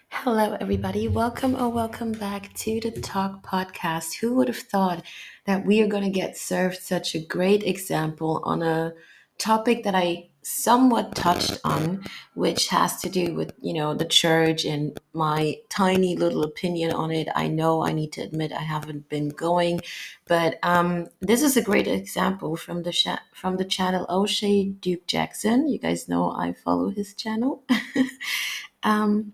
Hello, everybody. Welcome or welcome back to the Talk Podcast. Who would have thought that we are going to get served such a great example on a topic that I somewhat touched on, which has to do with, the church and my tiny little opinion on it. I know I need to admit I haven't been going, but this is a great example from the channel O'Shea Duke Jackson. You guys know I follow his channel. um,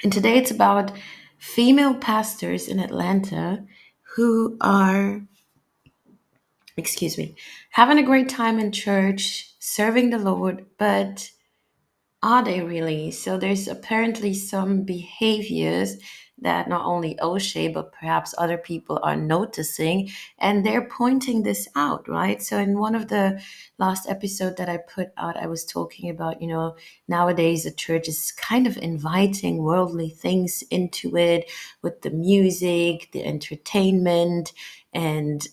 and today it's about female pastors in Atlanta who are, excuse me, having a great time in church, serving the Lord, but are they really? So there's apparently some behaviors that not only O'Shea, but perhaps other people are noticing, and they're pointing this out, right? So in one of the last episode that I put out, I was talking about, nowadays the church is kind of inviting worldly things into it with the music, the entertainment, and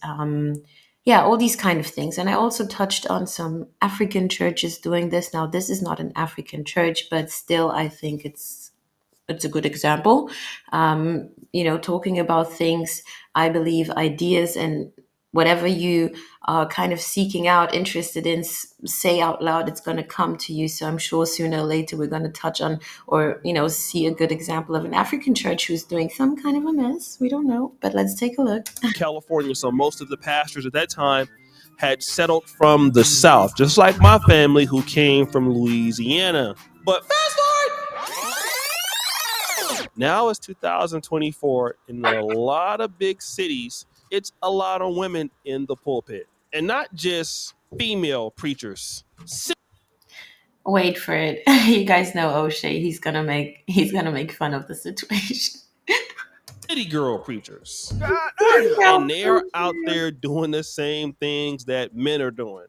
yeah, all these kind of things. And I also touched on some African churches doing this. Now, this is not an African church, but still, I think it's a good example. Talking about things, I believe ideas and whatever you are kind of seeking out, interested in, say out loud, it's going to come to you. So I'm sure sooner or later we're going to touch on or, see a good example of an African church who's doing some kind of a mess. We don't know, but let's take a look. California, so most of the pastors at that time had settled from the South, just like my family who came from Louisiana. But fast forward, now it's 2024, in a lot of big cities, it's a lot of women in the pulpit, and not just female preachers. Wait for it. You guys know O'Shea. He's gonna make fun of the situation. City girl preachers. And they're out there doing the same things that men are doing.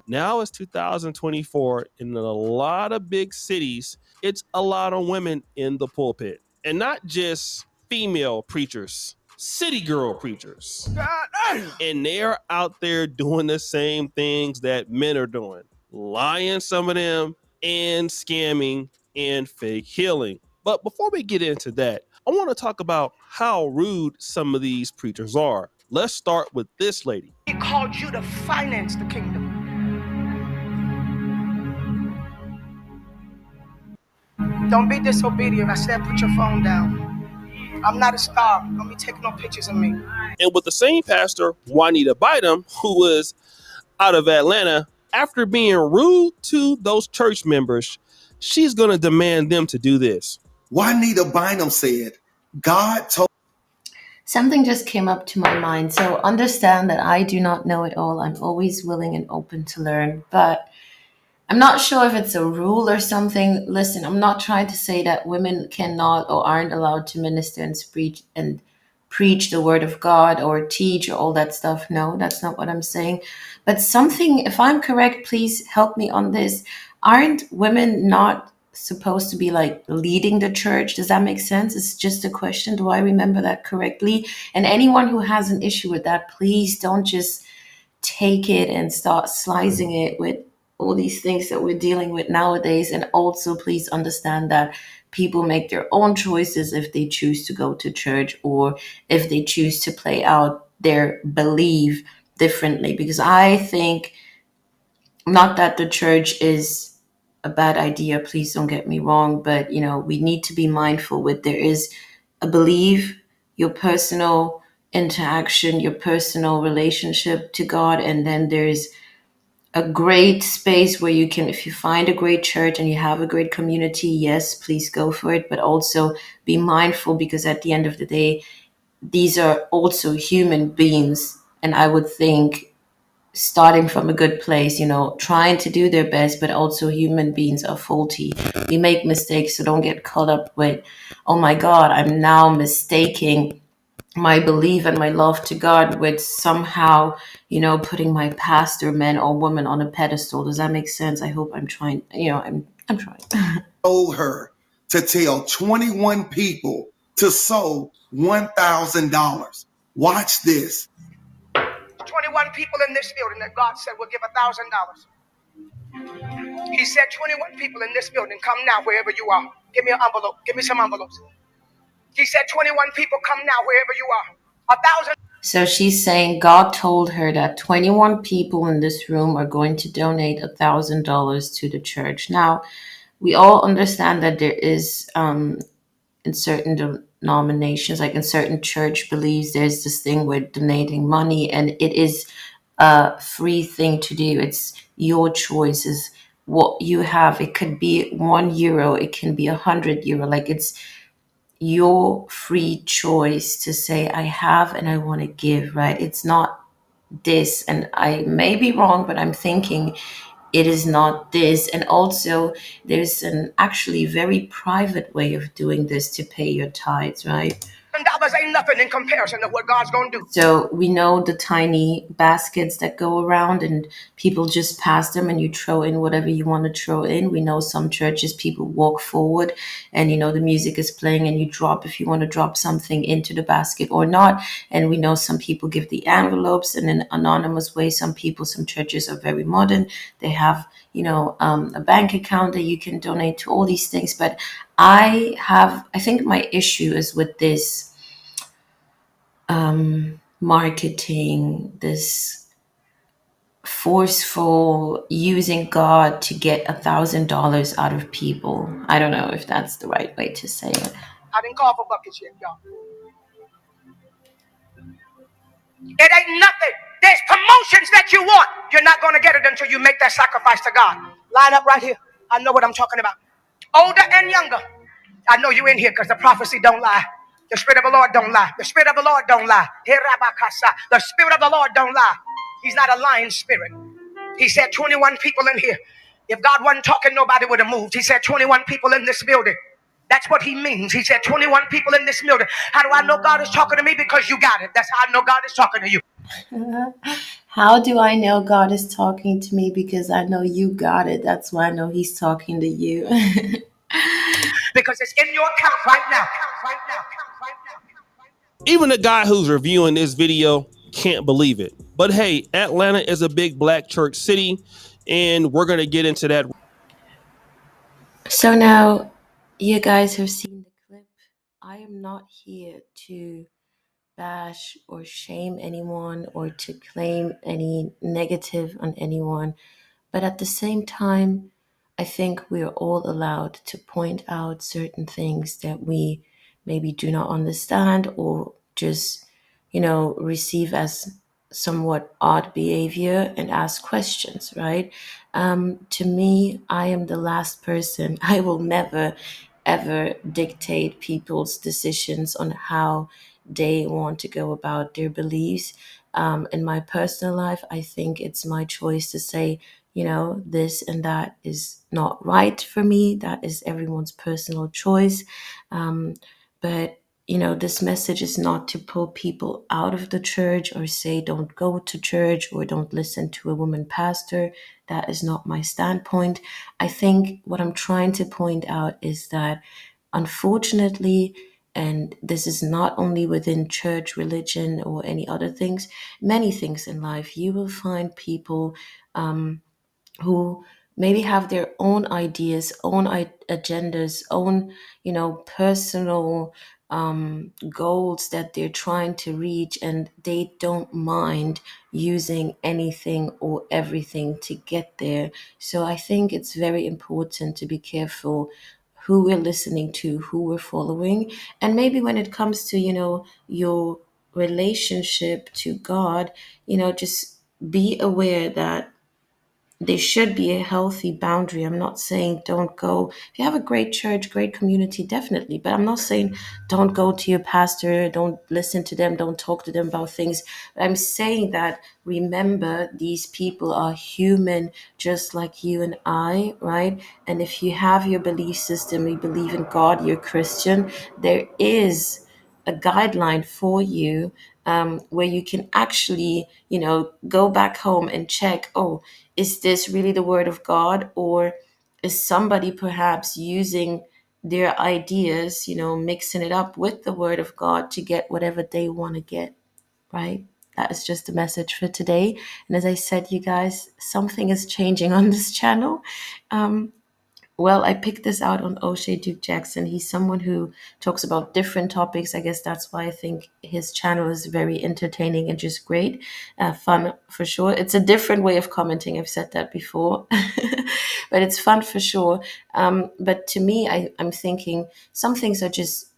Now it's 2024, in a lot of big cities, it's a lot of women in the pulpit, and not just female preachers, city girl preachers. And they're out there doing the same things that men are doing, lying, some of them, and scamming and fake healing. But before we get into that, I want to talk about how rude some of these preachers are. Let's start with this lady. He called you to finance the kingdom. Don't be disobedient. I said put your phone down. I'm not a star. Don't be taking no pictures of me. And with the same pastor, Juanita Bynum, who was out of Atlanta, after being rude to those church members, she's going to demand them to do this. Juanita Bynum said, God told. Something just came up to my mind. So understand that I do not know it all. I'm always willing and open to learn, but I'm not sure if it's a rule or something. Listen, I'm not trying to say that women cannot or aren't allowed to minister and preach the word of God or teach or all that stuff. No, that's not what I'm saying. But something, if I'm correct, please help me on this. Aren't women not supposed to be like leading the church? Does that make sense? It's just a question. Do I remember that correctly? And anyone who has an issue with that, please don't just take it and start slicing it with all these things that we're dealing with nowadays. And also, please understand that people make their own choices if they choose to go to church or if they choose to play out their belief differently. Because I think not that the church is a bad idea, please don't get me wrong, but we need to be mindful with there is a belief, your personal interaction, your personal relationship to God, and then there's a great space where you can, if you find a great church and you have a great community, yes, please go for it, but also be mindful because at the end of the day, these are also human beings. And I would think starting from a good place, trying to do their best, but also human beings are faulty. We make mistakes, so don't get caught up with, oh my God, I'm now mistaking my belief and my love to God with somehow, putting my pastor, man or woman, on a pedestal. Does that make sense? I hope I'm trying, I'm trying. Told her to tell 21 people to sow $1,000. Watch this. 21 people in this building that God said will give $1,000. He said 21 people in this building. Come now, wherever you are. Give me an envelope. Give me some envelopes. He said 21 people. Come now, wherever you are. 1,000. So she's saying God told her that 21 people in this room are going to donate $1,000 to the church. Now, we all understand that there is, in certain denominations, like in certain church beliefs, there's this thing with donating money, and it is a free thing to do. It's your choices, what you have. It could be €1, it can be €100. Like, it's your free choice to say, I have and I want to give, right? It's not this, and I may be wrong, but I'm thinking it is not this. And also, there's an actually very private way of doing this to pay your tithes, right? $1,000 ain't nothing in comparison to what God's going to do. So we know the tiny baskets that go around and people just pass them and you throw in whatever you want to throw in. We know some churches, people walk forward and, the music is playing and you drop if you want to drop something into the basket or not. And we know some people give the envelopes in an anonymous way. Some churches are very modern. They have, a bank account that you can donate to, all these things. But I think my issue is with this marketing, this forceful using God to get $1,000 out of people. I don't know if that's the right way to say it. I didn't call for buckets yet, y'all. It ain't nothing. There's promotions that you want. You're not going to get it until you make that sacrifice to God. Line up right here. I know what I'm talking about. Older and younger. I know you in here because the prophecy don't lie. The Spirit of the Lord don't lie. The Spirit of the Lord don't lie. The Spirit of the Lord don't lie. He's not a lying spirit. He said 21 people in here. If God wasn't talking, nobody would have moved. He said 21 people in this building. That's what he means. He said 21 people in this building. How do I know God is talking to me? Because you got it. That's how I know God is talking to you. How do I know God is talking to me? Because I know you got it. That's why I know he's talking to you. Because it's in your account right now. Even the guy who's reviewing this video can't believe it. But hey, Atlanta is a big black church city, and we're going to get into that. So now you guys have seen the clip. I am not here to bash or shame anyone or to claim any negative on anyone. But at the same time, I think we are all allowed to point out certain things that we maybe do not understand or just, receive as somewhat odd behavior and ask questions, right? To me, I am the last person. I will never, ever dictate people's decisions on how they want to go about their beliefs. In my personal life, I think it's my choice to say, this and that is not right for me. That is everyone's personal choice. But, this message is not to pull people out of the church or say, don't go to church or don't listen to a woman pastor. That is not my standpoint. I think what I'm trying to point out is that, unfortunately, and this is not only within church, religion, or any other things, many things in life, you will find people who maybe have their own ideas, own agendas, own, personal goals that they're trying to reach, and they don't mind using anything or everything to get there. So I think it's very important to be careful who we're listening to, who we're following. And maybe when it comes to, your relationship to God, just be aware that there should be a healthy boundary. I'm not saying don't go. If you have a great church, great community, definitely. But I'm not saying don't go to your pastor, don't listen to them, don't talk to them about things. I'm saying that remember, these people are human just like you and I, right? And if you have your belief system, you believe in God, you're Christian, there is a guideline for you, where you can actually, go back home and check, oh, is this really the word of God? Or is somebody perhaps using their ideas, mixing it up with the word of God to get whatever they want to get, right? that is just the message for today. And as I said, you guys, something is changing on this channel. Well, I picked this out on O'Shea Duke Jackson. He's someone who talks about different topics. I guess that's why I think his channel is very entertaining and just great. Fun for sure. It's a different way of commenting. I've said that before, but it's fun for sure. But to me, I'm thinking some things are just,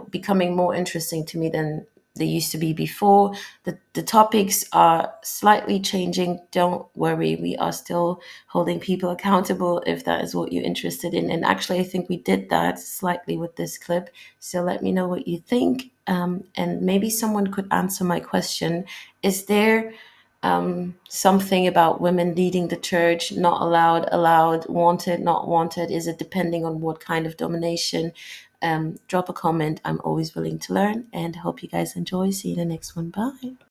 becoming more interesting to me than they used to be before. The topics are slightly changing. Don't worry, we are still holding people accountable if that is what you're interested in. And actually, I think we did that slightly with this clip. So let me know what you think. And maybe someone could answer my question. Is there something about women leading the church, not allowed, allowed, wanted, not wanted? Is it depending on what kind of domination? Drop a comment. I'm always willing to learn, and hope you guys enjoy. See you in the next one. Bye.